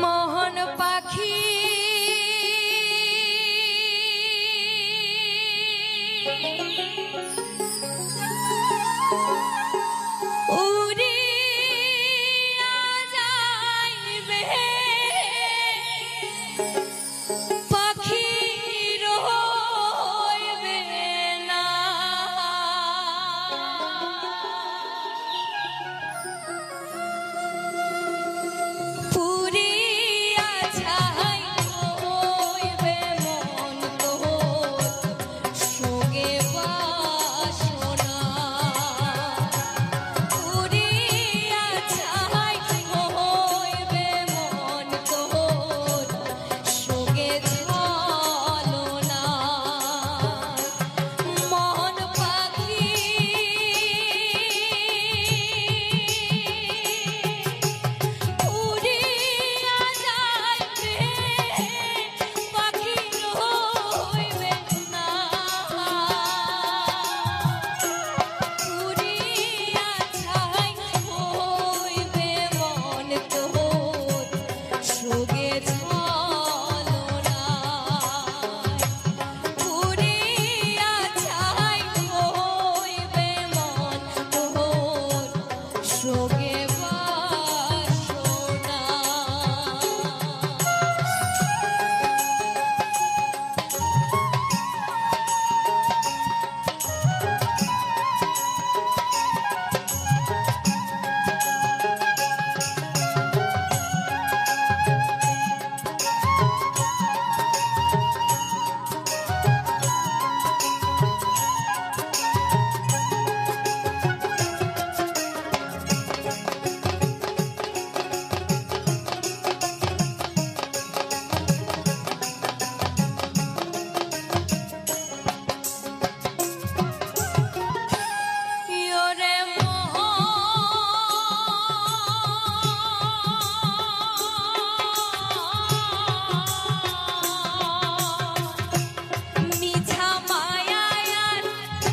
মোহন পাখি উড়িয়া যাইবে, পাখি রইবে না। পুরিয়া ছাই হইবে মন তোর, সঙ্গে বাসনা। পুরিয়া ছাই হইবে মন তোর, সঙ্গে ছলনা। মন পাখি উড়িয়া যাইবে, পাখি রইবে না। পুরিয়া ছাই হইবে মন তোর, সঙ্গে ছলনা। পুরিয়া ছাই হইবে মন তোর, সঙ্গে বাসনা। ইয়োরে মোহন, মিছা মায়ায় আর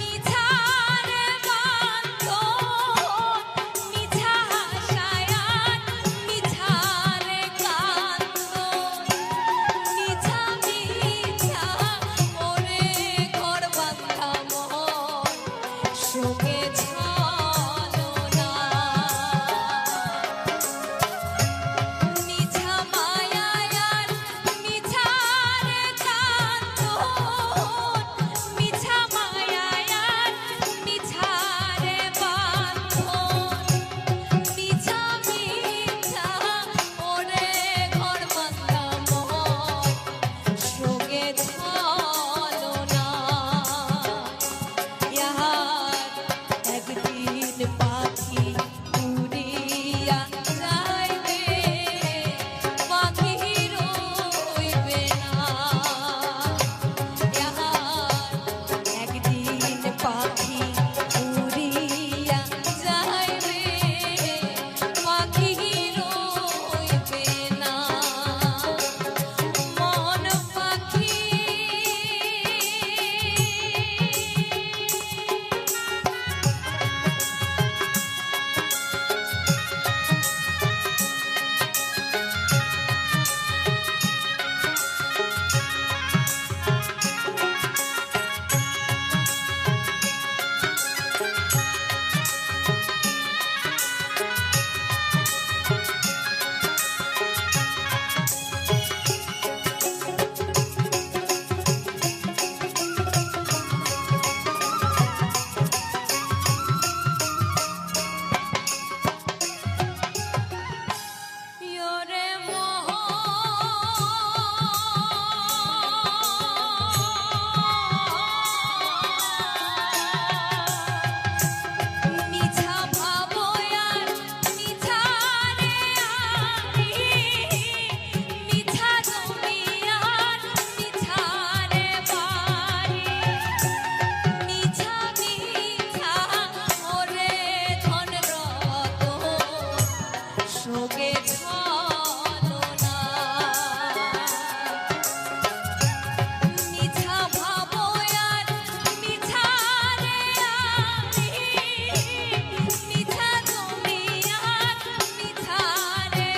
মিছারে বান্ধন, মিছা আশায় আর মিছারে কান্দন। মিছা মিছা ওরে ঘর বাঁধা মন, সঙ্গে ছলনা। মিছা মায়ায় আর মিছারে কান্দন, মিছা মায়ায় আর মিছারে বান্ধন। মিছা মিছা ওরে ঘর বাঁধা মন, সঙ্গে ছলনা। ইহার একদিন পাখি উড়িয়া যাইবে, পাখি রইবে না। ইহার একদিন পাখি উড়িয়া যাইবে, পাখি রইবে না। মন পাখি ইয়োরে মোহন, মিছা ভাবো আর মিছারে আনি, মিছা জমি আর মিছারে বাড়ি। মিছা মিছা ওরে ধন রতন, সঙ্গে ছলনা। মিছা ভাবো আর মিছারে আনি, মিছা জমি আর মিছারে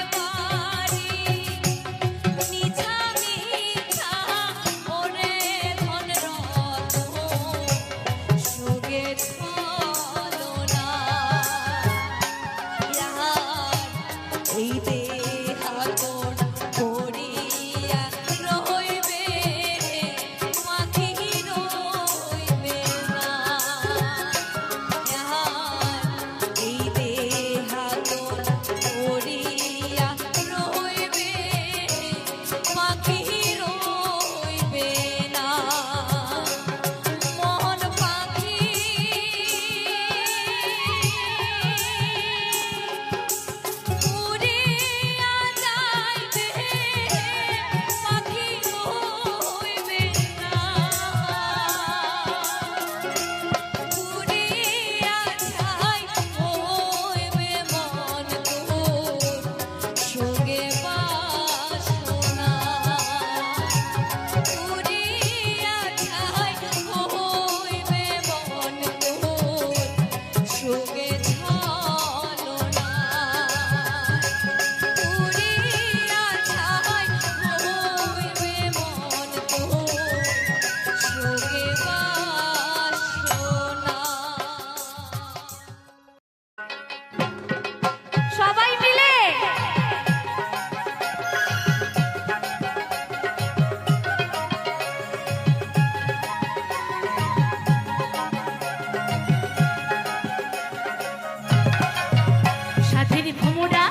ভোমরা,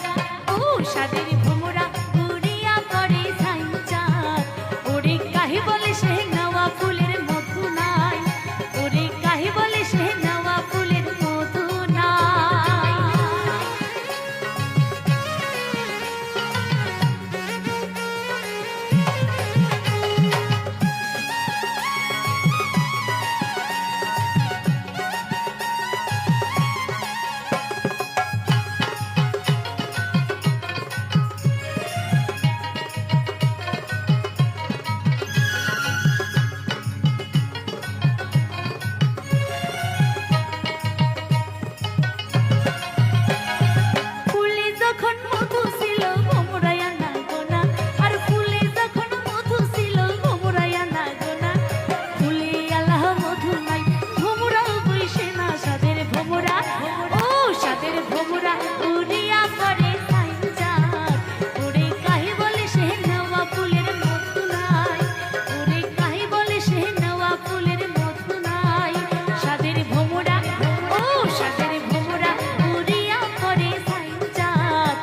ও সাদের ভোমরা উড়িয়া করে ঝাঞ্চার। ওরে কাহি বলে সে নেওয়া ফুলের মধু নাই, ওরে কাহি বলে সে নেওয়া ফুলের মধু নাই। ফুলে যখন মধু ছিল ভোমরায়া না গোনা, আর ফুলে যখন মধু ছিল ভোমরায়া না গোনা। ফুলে আল্লাহ মধু নাই, ভোমরা বইসে না সাদের ভোমরা, ও সাদের ভোমরা উড়িয়া করে ঝাঞ্চার। ওরে কাহি বলে সে নেওয়া ফুলের মধু নাই, ওরে কাহি বলে সে নেওয়া ফুলের মধু নাই। সাদের ভোমরা, ও সাদের ভোমরা উড়িয়া করে ঝাঞ্চার।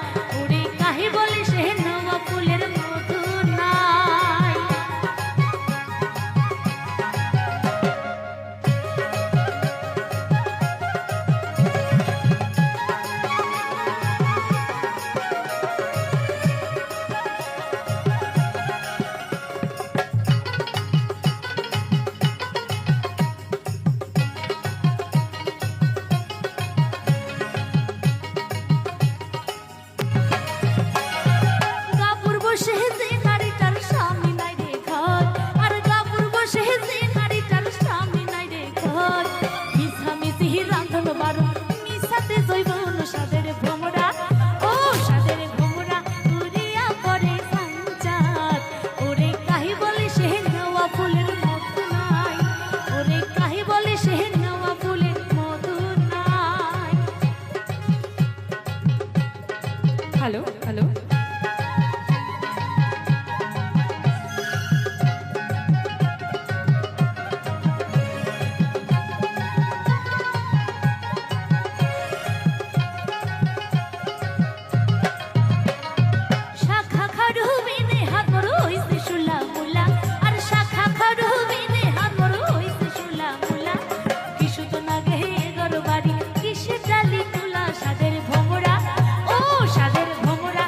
ওরে কাহি বলে সে নেওয়া ফুলের মধু নাই। গাপুর বসে যে নারীটার স্বামী নাই রে ঘর, আর গাপুর বসে যে নারীটার স্বামী নাই রে ঘর। মিছামিছি রান্ধন বারণ মিছাতে জৈবন সাদের ভোমরা, ও সাদের ভোমরা উড়িয়া করে ঝাঞ্চার। ওরে কাহি বলে সে নেওয়া ফুলের মধু নাই, ওরে কাহি বলে সে নেওয়া ফুলের মধু নাই। হ্যালো হ্যালো, শাখা খাড়ু বিনে হাত মোর হইছে শুলা মুলা, আর শাখা খাড়ু বিনে হাত মোর হইছে শুলা মুলা। কিশু তো নাগে ঘর বাড়ি কিসে ডালি তুলা সাদের ভোমরা, ও সাদের ভোমরা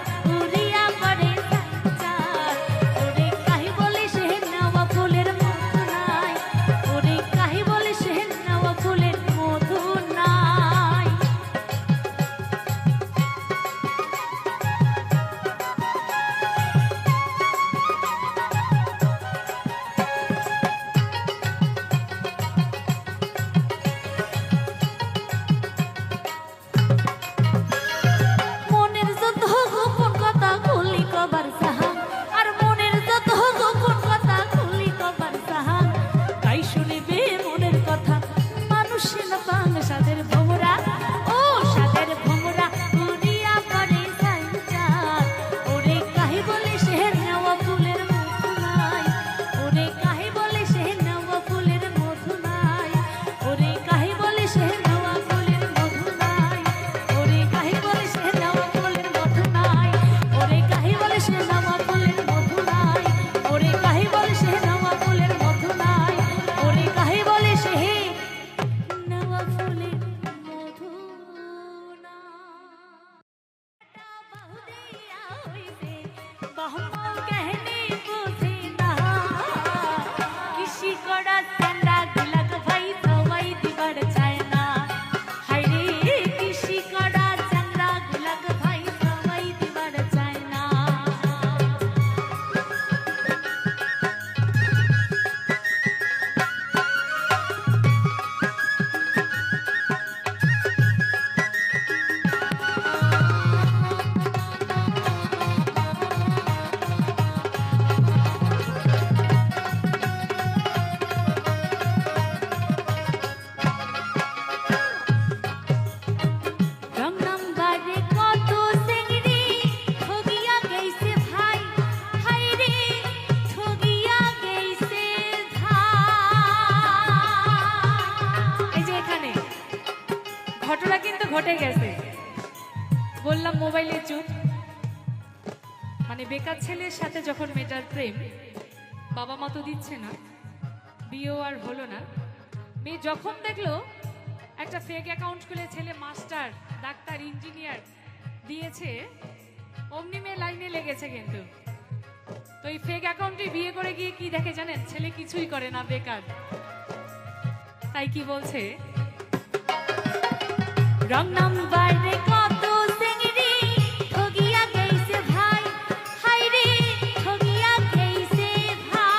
পাইলে চুপ। মানে বেকার ছেলের সাথে যখন মেয়েটার প্রেম, বাবা মা তো দিচ্ছে না, বিয়েও আর হলো না, মেয়ে যখন দেখলো একটা ফেক অ্যাকাউন্ট খুলে ছেলে মাস্টার, ডাক্তার, ইঞ্জিনিয়ার দিয়েছে, অমনি মেয়ে লাইনে লেগেছে। কিন্তু তো এই ফেক অ্যাকাউন্টে বিয়ে করে গিয়ে কি দেখে জানেন? ছেলে কিছুই করে না, বেকার। তাই কি বলছে, রং নাম্বারে কত চিংড়ি ঠগিয়া গেছে ভাই, হাই রে ঠগিয়া গেছে ভাই,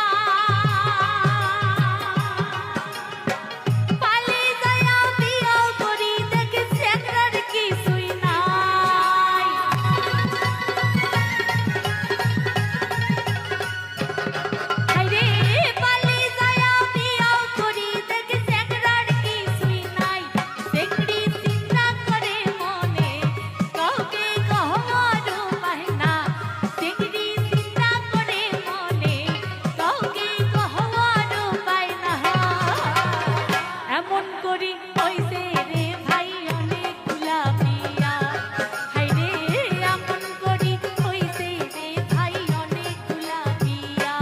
পালে যায়া বিয়া করি দেখে চেংড়ার কিছুই নাই। হাই রে পালে যায়া বিয়া করি দেখে চেংড়ার কিছুই নাই। চেংড়ি চিন্তা করে মনে কাউকে কহবার উপায় না, চেংড়ি চিন্তা করে মনে কাউকে কহবার উপায় না। এমন করি হইছে রে ভাই অনেকগুলা বিয়া, হাই রে এমন করি হইছে রে ভাই অনেকগুলা বিয়া।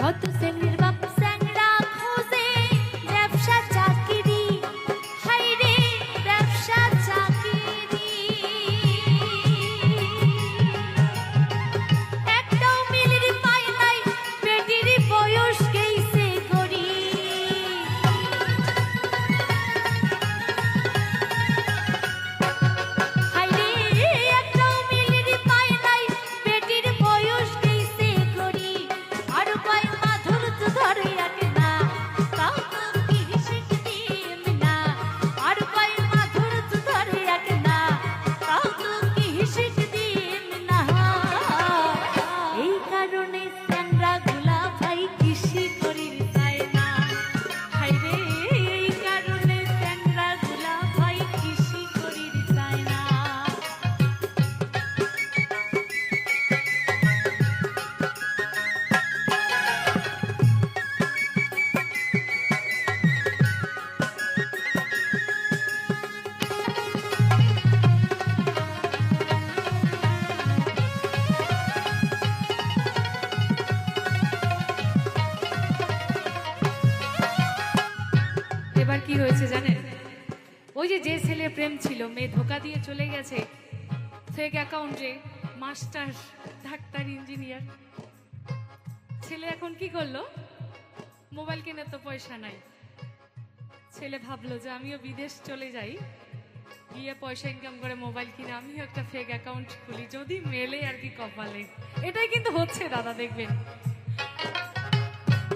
কত শ্রেণীর বাপ স্যাংরা খোঁজে ব্যবসা চাকরি, হাই রে ব্যবসা চাকরি, একটাও মিলির পায় নাই, বেটির বয়স গেইছে করি। হাই রে একটাও মিলির পায় নাই, বেটির বয়স গেইছে করি। আর কয় মাধুর তো ধরে রাখে না, তাও তো কি হিসেব দিম না। আর কয় মাধুর তো ধরে রাখে না, তাও তো কি হিসেব দিম না। এই কারণে স্যাংরা গুলা ভাই কৃষি করির চায় না, হাই রে এই কারণে স্যাংরা গুলা ভাই কৃষি করির চায় না। এবার কি হয়েছে জানেন? ওই যে যে ছেলে প্রেম ছিল, মেয়ে ধোকা দিয়ে চলে গেছে ফেক অ্যাকাউন্টে, মাস্টার, ডাক্তার, ইঞ্জিনিয়ার। ছেলে এখন কি করলো? মোবাইল কেনার তো পয়সা নাই। ছেলে ভাবলো যে আমিও বিদেশ চলে যাই, গিয়ে পয়সা ইনকাম করে মোবাইল কিনে আমিও একটা ফেক অ্যাকাউন্ট খুলি, যদি মেলে আর কি কপালে। এটাই কিন্তু হচ্ছে দাদা, দেখবেন।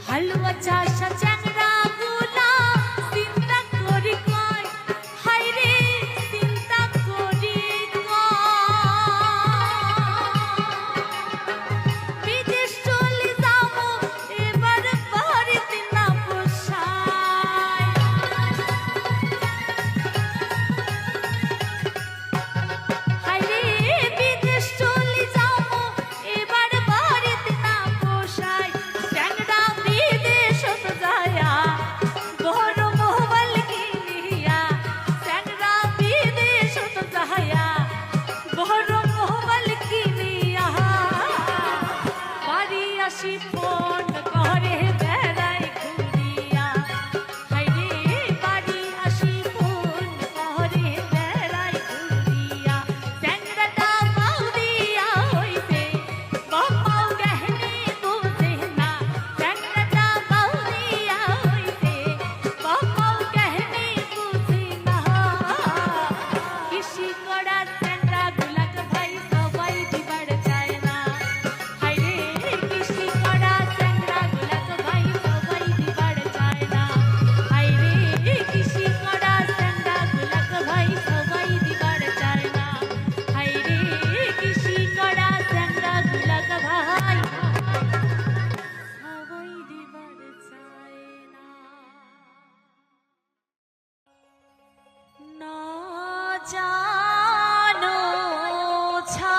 হালুয়া চাষা চ্যাংরা গুলা চিন্তা করি কয়, হাই রে চিন্তা করি কয়, বিদেশ চলে যাবো এবার বাড়িতে না পোষায়। হাই রে বিদেশ চলে যাবো এবার বাড়িতে না পোষায়। চ্যাংরা বিদেশ যায়া জানো ছা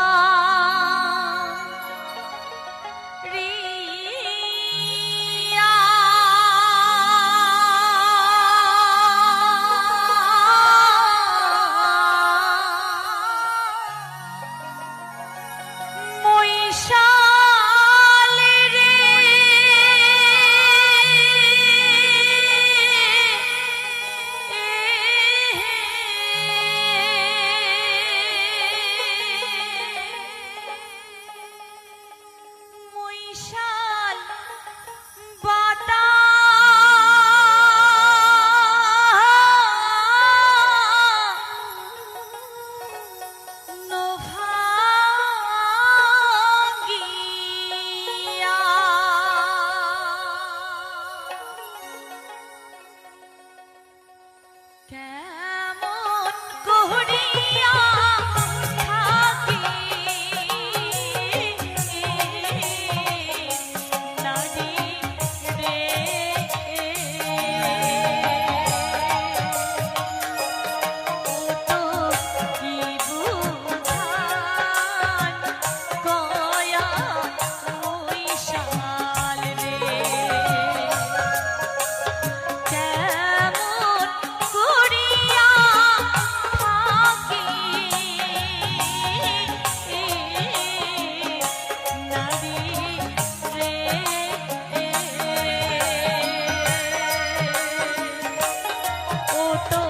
রিয়া মৈশাল রে মৈশাল নোভাঙ্গিয়া কেমন করিয়া থাকি নারী রে ও তো কি বুঝান কয়া মৈশাল রে কেমন করিয়া থাকি নারী রে ও তো